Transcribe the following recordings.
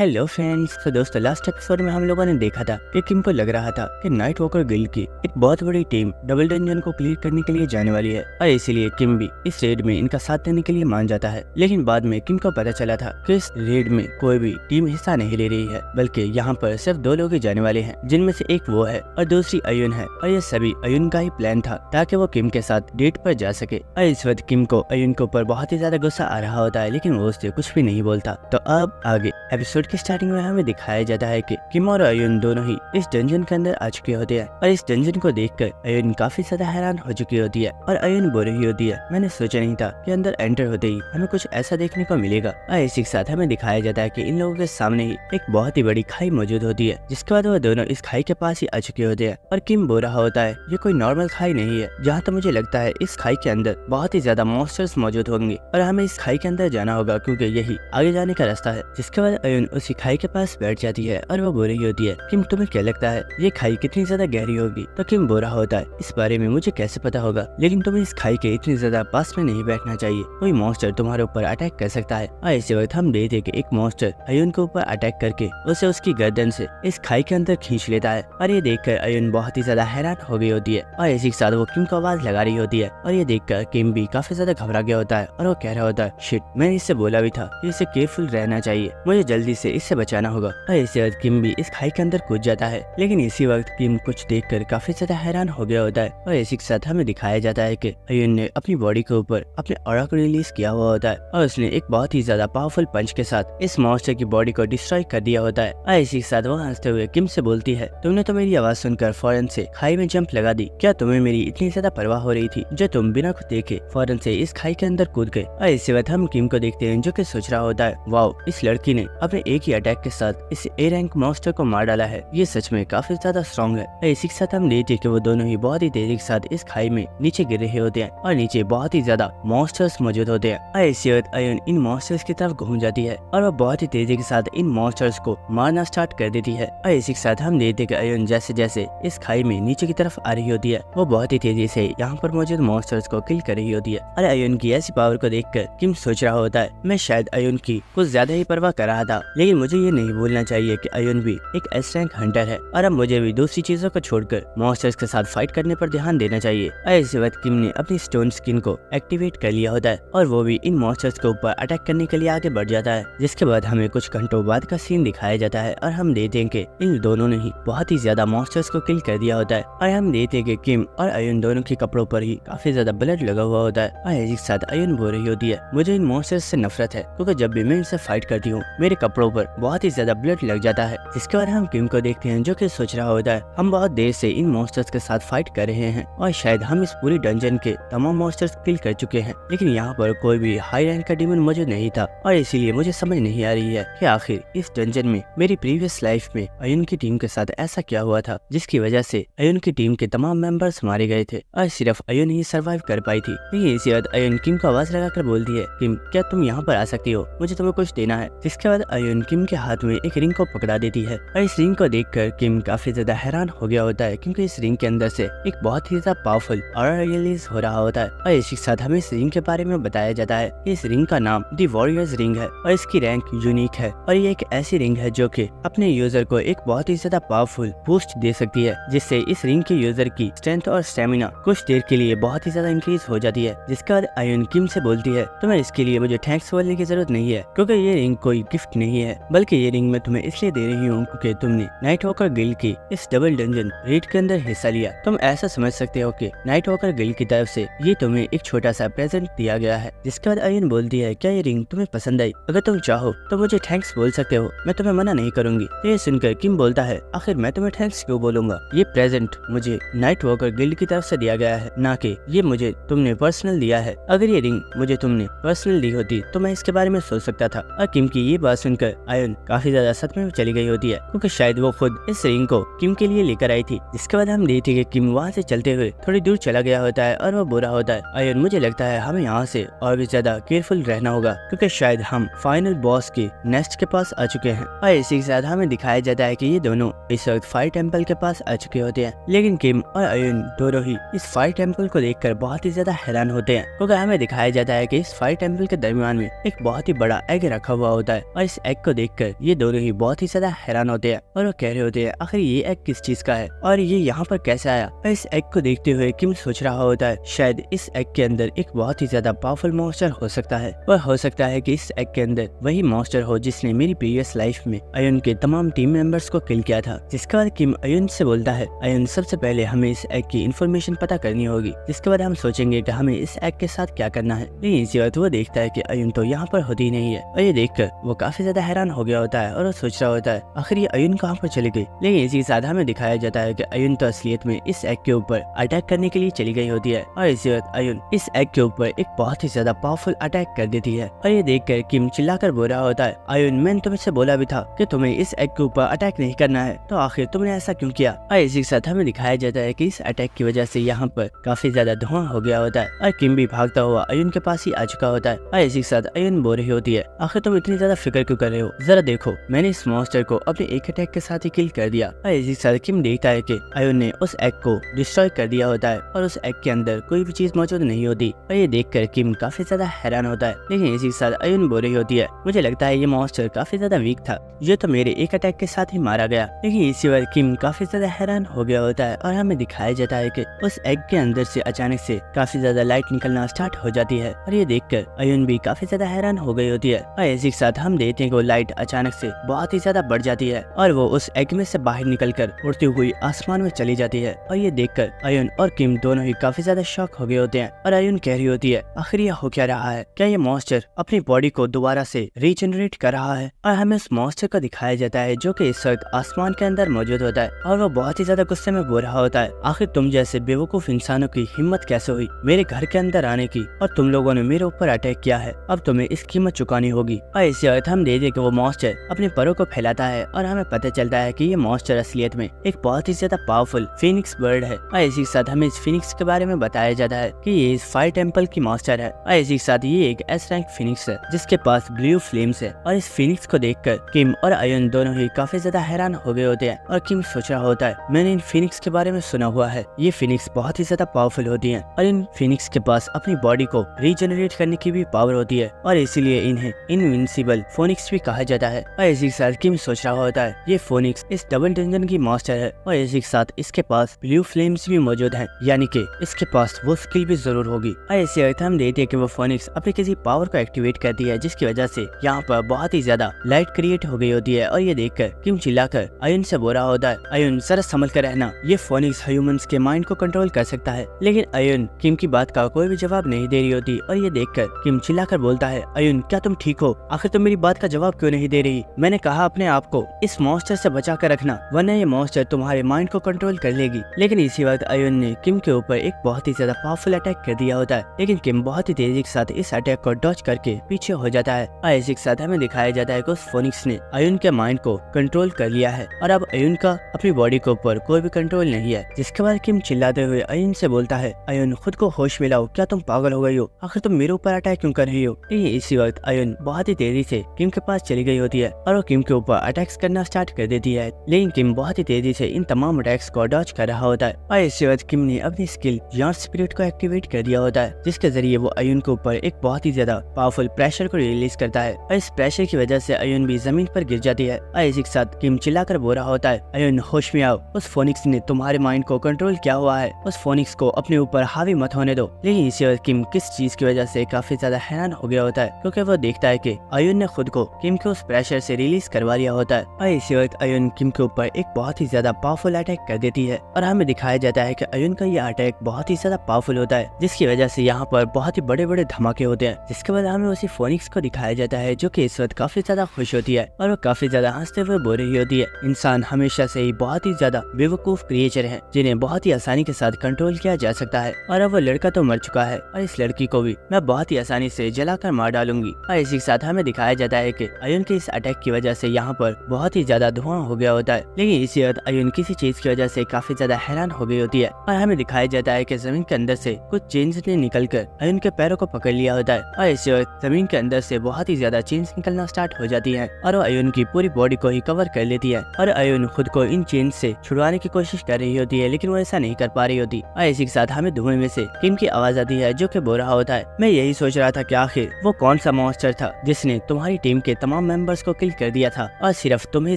Hello friends. तो दोस्तों last episode में हम लोगों ने देखा था कि किम को लग रहा था कि नाइट वॉकर गिल्ड की एक बहुत बड़ी टीम डबल डंजन को क्लियर करने के लिए जाने वाली है और इसीलिए किम भी इस रेड में इनका साथ देने के लिए मान जाता है। लेकिन बाद में किम को पता चला था कि इस रेड में कोई भी टीम हिस्सा नहीं ले रही है, बल्कि यहाँ पर सिर्फ 2 लोग ही जाने वाले हैं, जिनमें से एक वो है और दूसरी अयुन है। और ये सभी अयुन का ही प्लान था ताकि वो किम के साथ डेट पर जा सके। और इस वक्त किम को अयुन के ऊपर बहुत ही ज्यादा गुस्सा आ रहा होता है, लेकिन वो उससे कुछ भी नहीं बोलता। तो अब आगे एपिसोड की स्टार्टिंग में हमें दिखाया जाता है कि किम और अयुन दोनों ही इस डंजन के अंदर आ चुके होते हैं और इस डंजन को देखकर अयुन काफी ज्यादा हैरान हो चुकी होती है और अयुन बोल रही होती है, मैंने सोचा नहीं था कि अंदर एंटर होते ही हमें कुछ ऐसा देखने को मिलेगा। और इसी के साथ हमें दिखाया जाता है कि इन लोगों के सामने ही एक बहुत ही बड़ी खाई मौजूद होती है, जिसके बाद वो दोनों इस खाई के पास ही आ चुके होते हैं। और किम बोल रहा होता है, ये कोई नॉर्मल खाई नहीं है, जहाँ तक मुझे लगता है इस खाई के अंदर बहुत ही ज्यादा मॉन्स्टर्स मौजूद होंगे और हमें इस खाई के अंदर जाना होगा क्योंकि यही आगे जाने का रास्ता है। जिसके बाद अयुन उसी खाई के पास बैठ जाती है और वो बोल रही होती है, किम तुम्हें क्या लगता है ये खाई कितनी ज्यादा गहरी होगी? तो किम बोल रहा होता है, इस बारे में मुझे कैसे पता होगा, लेकिन तुम्हें इस खाई के इतनी ज्यादा पास में नहीं बैठना चाहिए, कोई मॉन्स्टर तुम्हारे ऊपर अटैक कर सकता है। और इसी वक्त हम देखते कि एक मॉन्स्टर अयुन के ऊपर अटैक करके उसे उसकी गर्दन से इस खाई के अंदर खींच लेता है। और ये देखकर अयुन बहुत ही ज्यादा हैरान हो गई होती है और इसी के साथ वो किम को आवाज लगा रही होती है। और ये देखकर किम भी काफी ज्यादा घबरा गया होता है और वो कह रहा होता है, शिट, मैंने इससे बोला भी था कि इसे केयरफुल रहना चाहिए, मुझे जल्दी से इससे बचाना होगा। और इसी वक्त किम भी इस खाई के अंदर कूद जाता है, लेकिन इसी वक्त किम कुछ देखकर काफी ज्यादा हैरान हो गया होता है। और इसी के साथ हमें दिखाया जाता है कि अयुन ने अपनी बॉडी के ऊपर अपने ऑरा को रिलीज किया हुआ होता है और उसने एक बहुत ही ज्यादा पावरफुल पंच के साथ इस मॉन्स्टर की बॉडी को डिस्ट्रॉय कर दिया होता है। और इसी के साथ वो हंसते हुए किम से बोलती है, तुमने तो मेरी आवाज सुनकर फौरन से खाई में जंप लगा दी, क्या तुम्हें मेरी इतनी ज्यादा परवाह हो रही थी जो तुम बिना कुछ देखे फौरन से इस खाई के अंदर कूद गए? और इसी वक्त हम किम को देखते हैं जो कि सोच रहा होता है, वाओ, इस लड़की ने अपने एक ही अटैक के साथ इस ए रैंक मॉन्स्टर को मार डाला है, ये सच में काफी ज्यादा स्ट्रॉन्ग है। और इसी के साथ हम देखते हैं कि वो दोनों ही बहुत ही तेजी के साथ इस खाई में नीचे गिर रहे होते हैं और नीचे बहुत ही ज्यादा मॉन्स्टर्स मौजूद होते हैं। और इसी वक्त अयुन इन मॉन्स्टर्स की तरफ घूम जाती है और वो बहुत ही तेजी के साथ इन मॉन्स्टर्स को मारना स्टार्ट कर देती है। और इसी के साथ हम देखते हैं कि अयुन जैसे जैसे इस खाई में नीचे की तरफ आ रही होती है, वो बहुत ही तेजी से यहाँ पर मौजूद मॉन्स्टर्स को किल कर रही होती है। और अयुन की ऐसी पावर को देखकर किम सोच रहा होता है, मैं शायद अयुन की कुछ ज्यादा ही परवाह कर रहा था, लेकिन मुझे ये नहीं भूलना चाहिए कि अयुन भी एक एस रैंक हंटर है और अब मुझे भी दूसरी चीजों को छोड़कर मॉन्स्टर्स के साथ फाइट करने पर ध्यान देना चाहिए। और इसी वक्त किम ने अपनी स्टोन स्किन को एक्टिवेट कर लिया होता है और वो भी इन मॉन्स्टर्स के ऊपर अटैक करने के लिए आगे बढ़ जाता है। जिसके बाद हमें कुछ घंटों बाद का सीन दिखाया जाता है और हम देखते हैं कि इन दोनों ने ही बहुत ही ज्यादा मॉन्स्टर्स को किल कर दिया होता है। और हम देखते हैं कि किम और अयुन दोनों के कपड़ों पर ही काफी ज्यादा ब्लड लगा हुआ होता है। और इसी के साथ अयुन बोल रही होती है, मुझे इन मॉन्स्टर्स से नफरत है क्योंकि जब भी मैं इनसे फाइट करती हूँ मेरे कपड़ों पर बहुत ही ज्यादा ब्लड लग जाता है। जिसके बाद हम किम को देखते हैं जो कि सोच रहा होता है, हम बहुत देर से इन मॉन्स्टर्स के साथ फाइट कर रहे हैं और शायद हम इस पूरी डंजन के तमाम मॉन्स्टर्स किल कर चुके हैं, लेकिन यहाँ पर कोई भी हाई रैंक का डीमन मौजूद नहीं था। और इसीलिए मुझे समझ नहीं आ रही है कि आखिर इस डंजन में मेरी प्रीवियस लाइफ में अयुन की टीम के साथ ऐसा क्या हुआ था जिसकी वजह से अयुन की टीम के तमाम मेंबर्स मारे गए थे और सिर्फ अयुन ही सर्वाइव कर पाई थी। लेकिन इसी वक्त अयुन किम को आवाज लगाकर बोलती है, किम, क्या तुम यहाँ पर आ सकती हो, मुझे तुम्हें कुछ देना है। जिसके बाद अयुन किम के हाथ में एक रिंग को पकड़ा देती है और इस रिंग को देखकर किम काफी ज्यादा हैरान हो गया होता है क्योंकि इस रिंग के अंदर से एक बहुत ही ज्यादा पावरफुल ऑरा रिलीज हो रहा होता है। और इसी के साथ हमें इस रिंग के बारे में बताया जाता है कि इस रिंग का नाम दी वॉरियर्स रिंग है और इसकी रैंक यूनिक है और ये एक ऐसी रिंग है जो कि अपने यूजर को एक बहुत ही ज्यादा पावरफुल बूस्ट दे सकती है, जिससे इस रिंग के यूजर की स्ट्रेंथ और स्टेमिना कुछ देर के लिए बहुत ही ज्यादा इंक्रीज हो जाती है। जिसके बाद अयुन किम से बोलती है, तुम्हें इसके लिए मुझे थैंक्स बोलने की जरूरत नहीं है क्योंकि ये रिंग कोई गिफ्ट नहीं है, बल्कि ये रिंग मैं तुम्हें इसलिए दे रही हूँ क्योंकि तुमने नाइट वॉकर गिल्ड की इस डबल डंजन रेड के अंदर हिस्सा लिया। तुम ऐसा समझ सकते हो कि नाइट वॉकर गिल्ड की तरफ से ये तुम्हें एक छोटा सा प्रेजेंट दिया गया है। जिसके बाद अयुन बोलती है, क्या ये रिंग तुम्हें पसंद आई? अगर तुम चाहो तो मुझे थैंक्स बोल सकते हो, मैं तुम्हें मना नहीं करूंगी। ये सुनकर किम बोलता है, आखिर मैं तुम्हें थैंक्स क्यों बोलूंगा, ये प्रेजेंट मुझे नाइट वॉकर गिल्ड की तरफ से दिया गया है, ना कि ये मुझे तुमने पर्सनल दिया है। अगर ये रिंग मुझे तुमने पर्सनल दी होती तो मैं इसके बारे में सोच सकता था। और किम की ये बात सुनकर अयुन काफी ज्यादा सदमे में चली गई होती है क्योंकि शायद वो खुद इस रिंग को किम के लिए लेकर आई थी। जिसके बाद हम देखते हैं कि किम वहाँ से चलते हुए थोड़ी दूर चला गया होता है और वो बुरा होता है, अयुन, मुझे लगता है हमें यहाँ से और भी ज्यादा केयरफुल रहना होगा क्योंकि शायद हम फाइनल बॉस के नेस्ट के पास आ चुके हैं। और इसी के साथ हमें दिखाया जाता है कि ये दोनों इस वक्त फायर टेम्पल के पास आ चुके होते हैं, लेकिन किम और अयुन दोनों ही इस फायर टेम्पल को देखकर बहुत ही ज्यादा हैरान होते हैं क्योंकि हमें दिखाया जाता है कि इस फायर टेम्पल के दरमियान में एक बहुत ही बड़ा एग रखा हुआ होता है और इस एग को को देखकर ये दोनों ही बहुत ही ज्यादा हैरान होते हैं और वो कह रहे होते हैं आखिर ये एग किस चीज का है और ये यहाँ पर कैसे आया। और इस एग को देखते हुए किम सोच रहा होता है शायद इस एग के अंदर एक बहुत ही ज्यादा पावरफुल मॉन्स्टर हो सकता है और हो सकता है कि इस एग के अंदर वही मॉन्स्टर हो जिसने मेरी प्रीवियस लाइफ में अयुन के तमाम टीम मेंबर्स को किल किया था। जिसके बाद किम अयुन से बोलता है अयुन सबसे पहले हमें इस एग की इन्फॉर्मेशन पता करनी होगी, जिसके बाद हम सोचेंगे कि हमें इस एग के साथ क्या करना है। लेकिन इसी वक्त वो देखता है कि अयुन तो यहाँ पर होती नहीं है और ये देखकर वो काफी ज्यादा हैरान हो गया होता है और वो सोच रहा होता है आखिर ये अयुन कहाँ पर चली गई। लेकिन इसी के साथ हमें दिखाया जाता है कि अयुन तो असलियत में इस एग के ऊपर अटैक करने के लिए चली गई होती है और इसी वक्त अयुन इस एग के ऊपर एक बहुत ही ज्यादा पावरफुल अटैक कर देती है। और ये देखकर किम चिल्लाकर बोल रहा होता है अयुन मैंने तुमसे बोला भी था कि तुम्हें इस एग के ऊपर अटैक नहीं करना है, तो आखिर तुमने ऐसा क्यों किया। और इसी के साथ हमें दिखाया जाता है कि इस अटैक की वजह से यहाँ पर काफी ज्यादा धुआं हो गया होता है और किम भी भागता हुआ अयुन के पास ही आ चुका होता है। और इसी के साथ अयुन बोल रही होती है आखिर तुम इतनी ज्यादा फिक्र क्यों कर रहे हो, जरा देखो मैंने इस मॉन्स्टर को अपने एक अटैक के साथ ही किल कर दिया। और इसी के साथ किम देखता है कि अयुन ने उस एग को डिस्ट्रॉय कर दिया होता है और उस एग के अंदर कोई भी चीज मौजूद नहीं होती। और ये देखकर किम काफी ज्यादा हैरान होता है। लेकिन इसी के साथ अयुन बोल रही होती है मुझे लगता है ये मॉन्स्टर काफी ज्यादा वीक था, ये तो मेरे एक अटैक के साथ ही मारा गया। लेकिन इसी वक्त किम काफी ज्यादा हैरान हो गया होता है और हमें दिखाया जाता है कि उस एग के अंदर से अचानक से काफी ज्यादा लाइट निकलना स्टार्ट हो जाती है और ये देखकर अयुन भी काफी ज्यादा हैरान हो गई होती है। और इसी के साथ हम देखते हैं कि वो लाइट अचानक से बहुत ही ज्यादा बढ़ जाती है और वो उस एग में से बाहर निकलकर उड़ती हुई आसमान में चली जाती है। और ये देखकर अयुन और किम दोनों ही काफी ज्यादा शॉक हो गए होते हैं और अयुन कह रही होती है आखिर ये हो क्या रहा है, क्या ये मॉन्स्टर अपनी बॉडी को दोबारा से रीजनरेट कर रहा है। और हमें उस मॉन्स्टर को दिखाया जाता है जो कि इस वक्त आसमान के अंदर मौजूद होता है और वो बहुत ही ज्यादा गुस्से में बोल रहा होता है आखिर तुम जैसे बेवकूफ इंसानों की हिम्मत कैसे हुई मेरे घर के अंदर आने की, और तुम लोगों ने मेरे ऊपर अटैक किया है, अब तुम्हें इसकी कीमत चुकानी होगी। और इसी वक्त हम देखते कि वो मॉन्स्टर अपने परों को फैलाता है और हमें पता चलता है कि ये मॉन्स्टर असलियत में एक बहुत ही ज्यादा पावरफुल फिनिक्स बर्ड है। और इसी के साथ हमें इस फिनिक्स के बारे में बताया जाता है कि ये इस फायर टेम्पल की मॉन्स्टर है और इसी के साथ ये एक एस रैंक फिनिक्स है जिसके पास ब्लू फ्लेम्स है। और इस फिनिक्स को देखकर किम और अयुन दोनों ही काफी ज्यादा हैरान हो गए होते हैं और किम सोच रहा होता है मैंने इन फिनिक्स के बारे में सुना हुआ है, ये फिनिक्स बहुत ही ज्यादा पावरफुल होती हैं और इन फिनिक्स के पास अपनी बॉडी को रीजनरेट करने की भी पावर होती है और इसीलिए इन्हें इनविंसिबल फोनिक्स भी कहा जाता है। और इसी के साथ किम सोच रहा होता है ये फोनिक्स इस डबल डंजन की मास्टर है और इसी के साथ इसके पास ब्लू फ्लेम्स भी मौजूद हैं, यानी कि इसके पास वो स्किल भी जरूर होगी। और इसी वक्त हम देखते हैं कि वो फोनिक्स अपनी किसी पावर को एक्टिवेट करती है जिसकी वजह से यहाँ पर बहुत ही ज्यादा लाइट क्रिएट हो गई होती है। और ये देखकर किम चिल्लाकर अयुन से बोल रहा होता है अयुन जरा संभल कर रहना, ये फोनिक्स ह्यूमंस के माइंड को कंट्रोल कर सकता है। लेकिन अयुन किम की बात का कोई भी जवाब नहीं दे रही होती और ये देखकर किम चिल्लाकर बोलता है अयुन क्या तुम ठीक हो, आखिर तुम मेरी बात का जवाब क्यों नहीं दे रही, मैंने कहा अपने आप को इस मॉन्स्टर से बचा कर रखना वरना ये मॉन्स्टर तुम्हारे माइंड को कंट्रोल कर लेगी। लेकिन इसी वक्त अयुन ने किम के ऊपर एक बहुत ही ज्यादा पावरफुल अटैक कर दिया होता है, लेकिन किम बहुत ही तेजी के साथ इस अटैक को डॉज करके पीछे हो जाता है। और इसी के साथ हमें दिखाया जाता है कि उस फोनिक्स ने अयुन के माइंड को कंट्रोल कर लिया है और अब अयुन का अपनी बॉडी के ऊपर कोई भी कंट्रोल नहीं है। जिसके बाद किम चिल्लाते हुए अयुन से बोलता है अयुन खुद को होश में लाओ, क्या तुम पागल हो गई हो, आखिर तुम मेरे ऊपर अटैक क्यों कर रही हो। इसी वक्त अयुन बहुत ही तेजी से किम के पास चली गई होती है और वो किम के ऊपर अटैक्स करना स्टार्ट कर देती है, लेकिन किम बहुत ही तेजी से इन तमाम अटैक्स को डॉज कर रहा होता है। और इसी वक्त किम ने अपनी स्किल यार्ड स्पिरिट को एक्टिवेट कर दिया होता है जिसके जरिए वो अयुन के ऊपर एक बहुत ही ज्यादा पावरफुल प्रेशर को रिलीज करता है और इस प्रेशर की वजह से अयुन भी जमीन पर गिर जाती है। और इसी के साथ किम चिल्लाकर बोल रहा होता है अयुन होश में आओ, उस फोनिक्स ने तुम्हारे माइंड को कंट्रोल किया हुआ है, उस फोनिक्स को अपने ऊपर हावी मत होने दो। लेकिन इसी वक्त किम किस चीज की वजह से काफी ज्यादा हैरान हो गया होता है क्योंकि वो देखता है कि अयुन ने खुद को किम के उस प्रेशर से रिलीज करवा लिया होता है। और इसी वक्त अयुन किम के ऊपर एक बहुत ही ज्यादा पावरफुल अटैक कर देती है और हमें दिखाया जाता है कि अयुन का ये अटैक बहुत ही ज्यादा पावरफुल होता है जिसकी वजह से यहाँ पर बहुत ही बड़े बड़े धमाके होते हैं। जिसके बाद हमें उसी फोनिक्स को दिखाया जाता है जो कि इस वक्त काफी ज्यादा खुश होती है और वो काफी ज्यादा हंसते हुए बोल रही होती है इंसान हमेशा से ही बहुत ही ज्यादा बेवकूफ क्रिएचर है जिन्हें बहुत ही आसानी के साथ कंट्रोल किया जा सकता है, और अब वो लड़का तो मर चुका है और इस लड़की को भी मैं बहुत ही आसानी से जलाकर मार डालूंगी। और इसी के साथ हमें दिखाया जाता है कि अयुन के इस अटैक की वजह से यहाँ पर बहुत ही ज्यादा धुआं हो गया होता है। लेकिन इसी वक्त अयुन किसी चीज की वजह से काफी ज्यादा हैरान हो गई होती है और हमें दिखाया जाता है कि जमीन के अंदर से कुछ चेन्स ने निकलकर अयुन के पैरों को पकड़ लिया होता है। और इसी वक्त जमीन के अंदर से बहुत ही ज्यादा चेन्स निकलना स्टार्ट हो जाती है और वो अयुन की पूरी बॉडी को ही कवर कर लेती है और अयुन खुद को इन चेन्स से छुड़वाने की कोशिश कर रही होती है लेकिन वो ऐसा नहीं कर पा रही होती। और इसी के साथ हमें धुएं में से किम की आवाज आती है जो कि बोल रहा होता है मैं यही सोच रहा था कि आखिर वो कौन सा मॉन्स्टर था जिसने तुम्हारी टीम के तमाम मेंबर्स को किल कर दिया था और सिर्फ तुम ही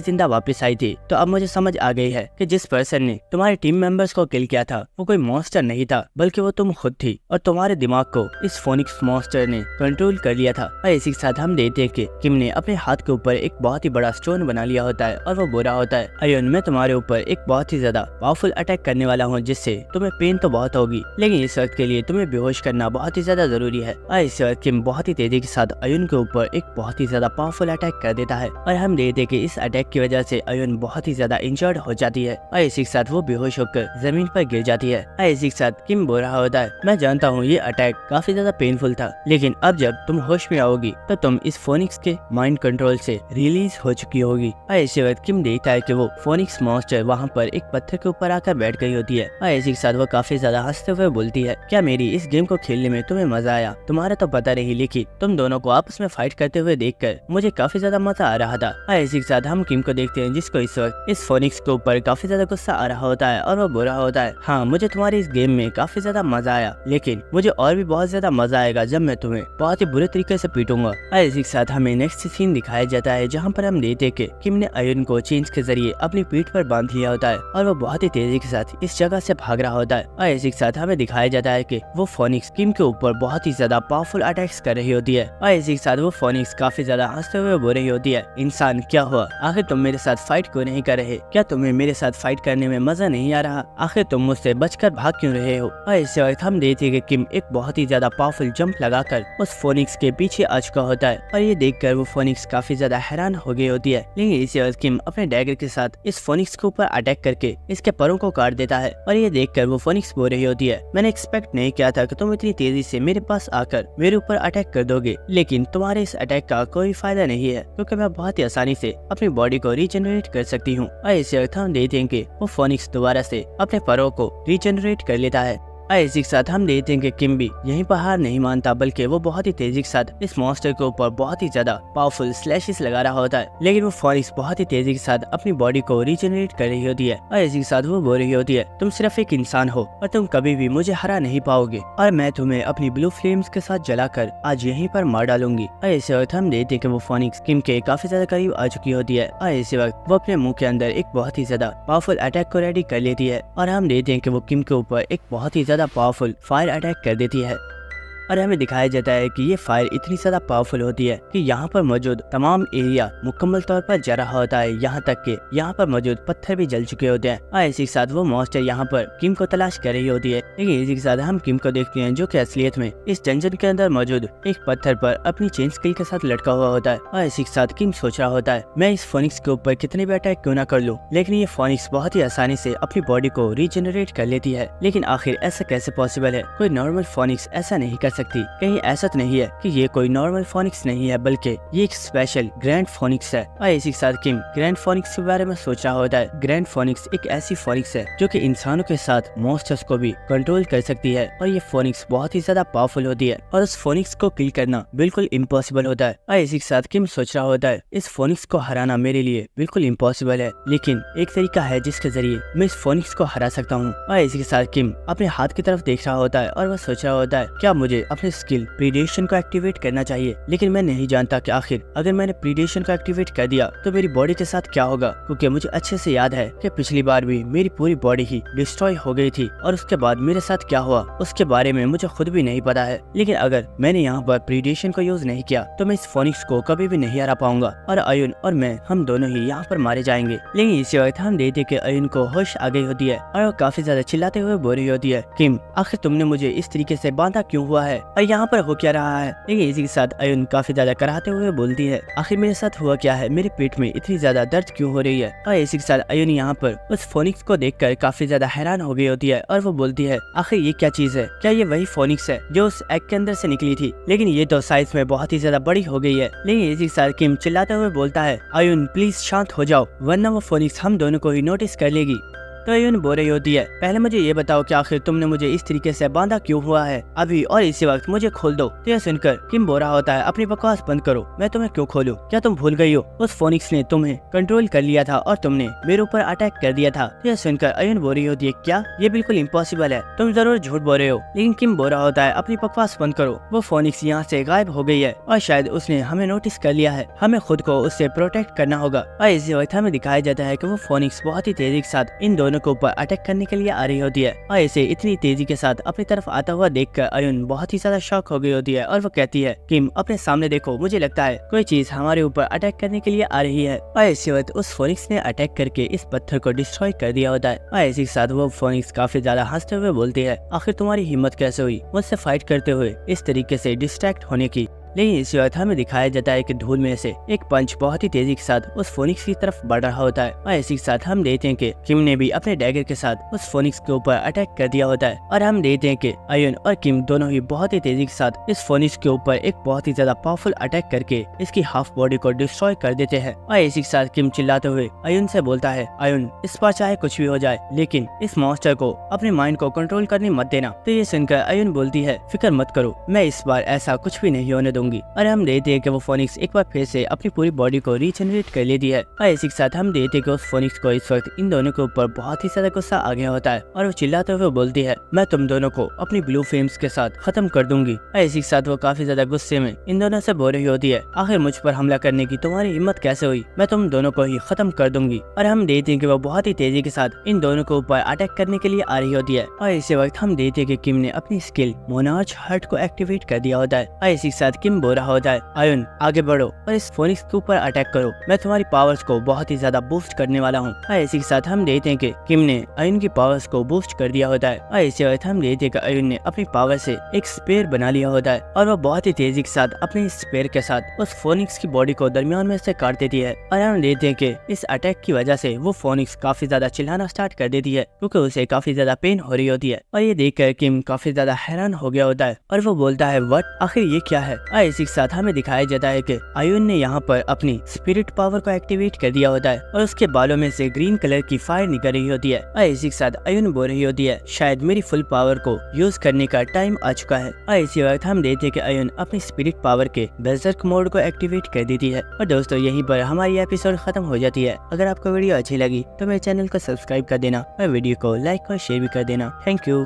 जिंदा वापस आई थी, तो अब मुझे समझ आ गई है कि जिस पर्सन ने तुम्हारे टीम मेंबर्स को किल किया था वो कोई मॉन्स्टर नहीं था, बल्कि वो तुम खुद थी और तुम्हारे दिमाग को इस फोनिक्स मॉन्स्टर ने कंट्रोल कर लिया था। और इसी के साथ हम देखते हैं कि किम ने अपने हाथ के ऊपर एक बहुत ही बड़ा स्टोन बना लिया होता है और वो बोला होता है, अयन मैं तुम्हारे ऊपर एक बहुत ही ज्यादा पावरफुल अटैक करने वाला हूँ, जिससे तुम्हें पेन तो बहुत होगी, लेकिन इस वक्त के लिए तुम्हें बेहोश करना बहुत ही ज्यादा जरूरी है। और इस वक्त किम बहुत ही तेजी के साथ अयन के ऊपर एक बहुत ही ज्यादा पावरफुल अटैक कर देता है और हम देखते हैं कि इस अटैक की वजह से अयन बहुत ही ज्यादा इंजर्ड हो जाती है और इसी के साथ वो बेहोश होकर जमीन पर गिर जाती है। और इसी के साथ किम बोल रहा होता है, मैं जानता हूँ ये अटैक काफी ज्यादा पेनफुल था, लेकिन अब जब तुम होश में आओगी तो तुम इस फोनिक्स के माइंड कंट्रोल से रिलीज हो चुकी होगी। और इसी वक्त किम देखता है कि वो फोनिक्स मॉन्स्टर वहाँ पर एक पत्थर के ऊपर आकर बैठ गई होती है और इसी के साथ वो काफी ज्यादा हंसते हुए बोलती है, क्या मेरी इस गेम को खेलने में तुम्हें मजा आया? तुम्हारा तो पता नहीं, लेकिन तुम दोनों को आपस में फाइट करते हुए देखकर मुझे काफी ज्यादा मजा आ रहा था। और इसी के साथ हम किम को देखते हैं जिसको इस वक्त इस फोनिक्स के ऊपर काफी ज्यादा गुस्सा आ रहा होता है और वो बोल रहा होता है, हाँ मुझे तुम्हारी इस गेम में काफी ज्यादा मजा आया, लेकिन मुझे और भी बहुत ज्यादा मजा आएगा जब मैं तुम्हें बहुत ही बुरे तरीके से पीटूंगा। और इसी के साथ हमें नेक्स्ट सीन दिखाया जाता है जहाँ पर हम देखते कि किम ने अयन को चेंज के जरिए अपनी पीठ पर बांध लिया होता है और वो बहुत ही तेजी के साथ इस जगह से भाग रहा होता है। और इसी के साथ हमें दिखाया जाता है कि वो फोनिक्स किम के ऊपर बहुत ही ज्यादा पावरफुल अटैक्स कर रही होती है और इसी के साथ वो फोनिक्स काफी ज्यादा हंसते हुए बोल रही होती है, इंसान क्या हुआ, आखिर तुम मेरे साथ फाइट क्यों नहीं कर रहे? क्या तुम्हें मेरे साथ फाइट करने में मजा नहीं आ रहा? आखिर तुम मुझसे बचकर भाग क्यों रहे हो? और इस वक्त हम देखते कि किम एक बहुत ही ज्यादा पावरफुल जंप लगाकर उस फोनिक्स के पीछे आ चुका होता है और ये देखकर वो फोनिक्स काफी ज्यादा हैरान हो गई होती है। लेकिन इसी वक्त किम अपने डैगर के साथ इस फोनिक्स के ऊपर अटैक करके इसके परों को काट देता है और ये देखकर वो फोनिक्स बोल रही होती है, मैंने एक्सपेक्ट नहीं किया था कि तुम इतनी तेजी से मेरे पास आकर मेरे ऊपर अटैक कर दोगे, लेकिन तुम्हारे इस अटैक का कोई फायदा नहीं है क्योंकि मैं बहुत ही आसानी से अपनी बॉडी को रीजनरेट कर सकती हूँ। और इसी वक्त हम देखते हैं कि वो फोनिक्स दोबारा से अपने परों को रीजनरेट कर लेता है। इसी के साथ हम देखते हैं कि किम भी यहीं पर हार नहीं मानता, बल्कि वो बहुत ही तेजी के साथ इस मॉन्स्टर के ऊपर बहुत ही ज्यादा पावरफुल स्लैशेस लगा रहा होता है, लेकिन वो फोनिक्स बहुत ही तेजी के साथ अपनी बॉडी को रीजनरेट कर रही होती है। और इसी के साथ वो बोल रही होती है, तुम सिर्फ एक इंसान हो और तुम कभी भी मुझे हरा नहीं पाओगे और मैं तुम्हें अपनी ब्लू फ्लेम्स के साथ जलाकर आज यहीं पर मार डालूंगी। और इसी वक्त हम देखते हैं कि वो फोनिक्स किम के काफी ज्यादा करीब आ चुकी होती है और इसी वक्त वो अपने मुंह के अंदर एक बहुत ही ज्यादा पावरफुल अटैक को रेडी कर लेती है और हम देखते हैं कि वो किम के ऊपर एक बहुत ही ज्यादा पावरफुल फायर अटैक कर देती है। और हमें दिखाया जाता है कि ये फायर इतनी ज्यादा पावरफुल होती है कि यहाँ पर मौजूद तमाम एरिया मुकम्मल तौर पर जल रहा होता है, यहाँ तक कि यहाँ पर मौजूद पत्थर भी जल चुके होते हैं। और इसी के साथ वो मॉन्स्टर यहाँ पर किम को तलाश कर रही होती है, लेकिन इसी के साथ हम किम को देखते हैं जो कि असलियत में इस डंजन के अंदर मौजूद एक पत्थर पर अपनी चेन स्किल के साथ लटका हुआ होता है। और इसी के साथ किम सोच रहा होता है, मैं इस फोनिक्स के ऊपर कितने भी अटैक क्यों ना कर लूं, लेकिन ये फोनिक्स बहुत ही आसानी से अपनी बॉडी को रीजनरेट कर लेती है। लेकिन आखिर ऐसा कैसे पॉसिबल है? कोई नॉर्मल फोनिक्स ऐसा नहीं कर सकती। कहीं ऐसा तो नहीं है कि ये कोई नॉर्मल फोनिक्स नहीं है, बल्कि ये एक स्पेशल ग्रैंड फोनिक्स है। और इसी के साथ किम ग्रैंड फोनिक्स के बारे में सोच रहा होता है। ग्रैंड फोनिक्स एक ऐसी फोनिक्स है जो कि इंसानों के साथ मॉन्स्टर्स को भी कंट्रोल कर सकती है और ये फोनिक्स बहुत ही ज्यादा पावरफुल होती है और उस फोनिक्स को किल करना बिल्कुल इम्पॉसिबल होता है। और इसी के साथ किम सोच रहा होता है, इस फोनिक्स को हराना मेरे लिए बिल्कुल इम्पॉसिबल है, लेकिन एक तरीका है जिसके जरिए मैं इस फोनिक्स को हरा सकता हूँ। और इसी के साथ किम अपने हाथ की तरफ देख रहा होता है और वह सोच रहा होता है, क्या मुझे अपने स्किल प्रीडेशन को एक्टिवेट करना चाहिए? लेकिन मैं नहीं जानता कि आखिर अगर मैंने प्रीडेशन को एक्टिवेट कर दिया तो मेरी बॉडी के साथ क्या होगा, क्योंकि मुझे अच्छे से याद है कि पिछली बार भी मेरी पूरी बॉडी ही डिस्ट्रॉय हो गई थी और उसके बाद मेरे साथ क्या हुआ उसके बारे में मुझे खुद भी नहीं पता है। लेकिन अगर मैंने यहाँ पर प्रीडेशन को यूज नहीं किया तो मैं इस फोनिक्स को कभी भी नहीं हरा पाऊंगा और अयन और मैं हम दोनों ही यहाँ पर मारे जाएंगे। लेकिन इसी वक्त हम देखते कि अयन को होश आ गई होती है और वो काफी ज्यादा चिल्लाते हुए बोल रही होती है, किम आखिर तुमने मुझे इस तरीके से बांधा क्यों हुआ है और यहाँ पर हो क्या रहा है? लेकिन इसी के साथ अयन काफी ज्यादा कराते हुए बोलती है, आखिर मेरे साथ हुआ क्या है, मेरे पेट में इतनी ज्यादा दर्द क्यों हो रही है? और इसी के साथ अयन यहाँ पर उस फोनिक्स को देखकर काफी ज्यादा हैरान हो गई होती है और वो बोलती है, आखिर ये क्या चीज है? क्या ये वही फोनिक्स है जो उस एग के अंदर से निकली थी? लेकिन ये तो साइज में बहुत ही ज्यादा बड़ी हो गई है। लेकिन इसी के साथ किम चिल्लाते हुए बोलता है, अयन प्लीज शांत हो जाओ वरना वो फोनिक्स हम दोनों को ही नोटिस कर लेगी। तो अयुन बोल रही होती है, पहले मुझे ये बताओ कि आखिर तुमने मुझे इस तरीके से बांधा क्यों हुआ है अभी और इसी वक्त, मुझे खोल दो। तो यह सुनकर किम बोल रहा होता है, अपनी बकवास बंद करो, मैं तुम्हें क्यों खोलूं? क्या तुम भूल गई हो उस फोनिक्स ने तुम्हें कंट्रोल कर लिया था और तुमने मेरे ऊपर अटैक कर दिया था। तो यह सुनकर अयुन बोल रही होती है, क्या ये बिल्कुल इम्पॉसिबल है, तुम जरूर झूठ बोल रहे हो। लेकिन किम बोल रहा होता है, अपनी बकवास बंद करो, वो फोनिक्स यहाँ से गायब हो गई है और शायद उसने हमें नोटिस कर लिया है, हमें खुद को उससे प्रोटेक्ट करना होगा। और इसी वक्त हमें दिखाया जाता है कि वो फोनिक्स बहुत ही तेजी के साथ इन दोनों के ऊपर अटैक करने के लिए आ रही होती है और इसे इतनी तेजी के साथ अपनी तरफ आता हुआ देखकर अयुन बहुत ही ज्यादा शॉक हो गई होती है और वो कहती है, किम अपने सामने देखो, मुझे लगता है कोई चीज हमारे ऊपर अटैक करने के लिए आ रही है। और इसी वक्त उस फोनिक्स ने अटैक करके इस पत्थर को डिस्ट्रॉय कर दिया होता है और इसी के साथ वो फोनिक्स काफी ज्यादा हंसते हुए बोलती है, आखिर तुम्हारी हिम्मत कैसे हुई मुझसे फाइट करते हुए इस तरीके से डिस्ट्रैक्ट होने की। लेकिन इसी वक्त हमें दिखाया जाता है कि धूल में से एक पंच बहुत ही तेजी के साथ उस फोनिक्स की तरफ बढ़ रहा होता है और इसी के साथ हम देखते हैं कि किम ने भी अपने डैगर के साथ उस फोनिक्स के ऊपर अटैक कर दिया होता है और हम देखते हैं कि अयुन और किम दोनों ही बहुत ही तेजी के साथ इस फोनिक्स के ऊपर एक बहुत ही ज्यादा पावरफुल अटैक करके इसकी हाफ बॉडी को डिस्ट्रॉय कर देते हैं। और इसी के साथ किम चिल्लाते हुए अयुन से बोलता है, अयुन इस बार चाहे कुछ भी हो जाए लेकिन इस मॉन्स्टर को अपने माइंड को कंट्रोल करने मत देना। तो ये सुनकर अयुन बोलती है, फिक्र मत करो, मैं इस बार ऐसा कुछ भी नहीं होने दूंगी। और हम देखते हैं कि वो फोनिक्स एक बार फिर से अपनी पूरी बॉडी को रीजनरेट कर लेती है और इसी के साथ हम देखते हैं कि उस फोनिक्स को इस वक्त इन दोनों के ऊपर बहुत ही ज्यादा गुस्सा आ गया होता है और वो चिल्लाते हुए बोलती है, मैं तुम दोनों को अपनी ब्लू फ्लेम्स के साथ खत्म कर दूंगी। और इसी के साथ वो काफी ज्यादा गुस्से में इन दोनों से बोल रही होती है, आखिर मुझ पर हमला करने की तुम्हारी हिम्मत कैसे हुई, मैं तुम दोनों को ही खत्म कर दूंगी। और हम देखते हैं कि वो बहुत ही तेजी के साथ इन दोनों के ऊपर अटैक करने के लिए आ रही होती है और इसी वक्त हम देखते हैं कि किम ने अपनी स्किल मोनार्च हर्ट को एक्टिवेट कर दिया होता है और इसी के साथ किम बोल रहा होता है, अयुन आगे बढ़ो और इस फोनिक्स के ऊपर अटैक करो, मैं तुम्हारी पावर्स को बहुत ही ज्यादा बूस्ट करने वाला हूँ। और इसी के साथ हम देखते हैं कि किम ने अयुन की पावर्स को बूस्ट कर दिया होता है और इसी वक्त हम देखते हैं कि अयुन ने अपनी पावर से एक स्पेयर बना लिया होता है और वो बहुत ही तेजी के साथ अपने स्पेयर के साथ उस फोनिक्स की बॉडी को दरमियान में से काट देती है। और हम देखते हैं कि इस अटैक की वजह से वो फोनिक्स काफी ज्यादा चिल्लाना स्टार्ट कर देती है क्योंकि उसे काफी ज्यादा पेन हो रही होती है। और ये देखकर किम काफी ज्यादा हैरान हो गया होता है और वो बोलता है, व्हाट, आखिर ये क्या है। और इसी के साथ हमें दिखाया जाता है कि अयुन ने यहाँ पर अपनी स्पिरिट पावर को एक्टिवेट कर दिया होता है और उसके बालों में से ग्रीन कलर की फायर निकल रही होती है। और इसी के साथ अयुन बोल रही होती है, शायद मेरी फुल पावर को यूज करने का टाइम आ चुका है। और इसी वक्त हम देखते हैं कि अयुन अपनी स्पिरिट पावर के बेर्सर्क मोड को एक्टिवेट कर देती है। और दोस्तों यहीं पर हमारी एपिसोड खत्म हो जाती है। अगर आपको वीडियो अच्छी लगी तो मेरे चैनल को सब्सक्राइब कर देना और वीडियो को लाइक और शेयर भी कर देना। Thank you.